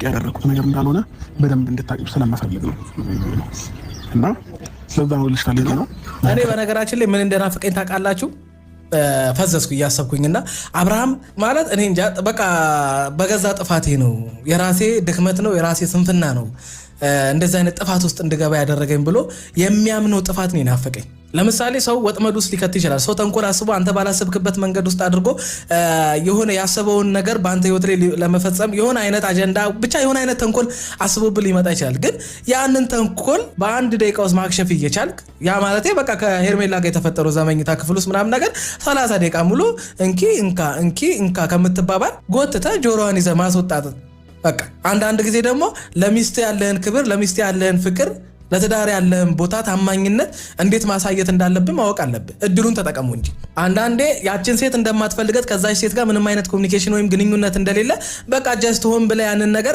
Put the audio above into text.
ያደረኩት ነገር እንዳልሆነ በደንብ እንድታቂው ስለማፈልግ ነው እና ስለዛ ነው ልጅ ፈልጌ ነው። እኔ በነገራችን ላይ ምን እንደናፍቀኝ ታውቃላችሁ? ፈዘዝኩ እያሰብኩኝና አብርሃም ማለት እኔ እንጃ በቃ በገዛ ጥፋቴ ነው፣ የራሴ ድክመት ነው፣ የራሴ ስንፍና ነው እንደዛ አይነት ጥፋት ውስጥ እንድገባ ያደረገኝ ብሎ የሚያምነው ጥፋት ነው ናፈቀኝ። ለምሳሌ ሰው ወጥመድ ውስጥ ሊከት ይችላል። ሰው ተንኮል አስቦ አንተ ባላሰብክበት መንገድ ውስጥ አድርጎ የሆነ ያሰበውን ነገር በአንተ ህይወት ላይ ለመፈጸም የሆነ አይነት አጀንዳ ብቻ የሆነ አይነት ተንኮል አስቦብል ሊመጣ ይችላል። ግን ያንን ተንኮል በአንድ ደቂቃ ውስጥ ማክሸፍ እየቻልክ ያ ማለት በቃ ከሄርሜላ ጋር የተፈጠረው ዘመኝታ ክፍል ውስጥ ምናምን ነገር 30 ደቂቃ ሙሉ እንካ ከምትባባል ጎትተህ ጆሮዋን ይዘህ ማስወጣት በቃ አንዳንድ ጊዜ ደግሞ ለሚስት ያለህን ክብር፣ ለሚስት ያለህን ፍቅር፣ ለትዳር ያለህን ቦታ ታማኝነት እንዴት ማሳየት እንዳለብህ ማወቅ አለብህ። እድሉን ተጠቀሙ እንጂ አንዳንዴ ያችን ሴት እንደማትፈልገት ከዛች ሴት ጋር ምንም አይነት ኮሚኒኬሽን ወይም ግንኙነት እንደሌለ በቃ ጀስት ሆን ብለህ ያንን ነገር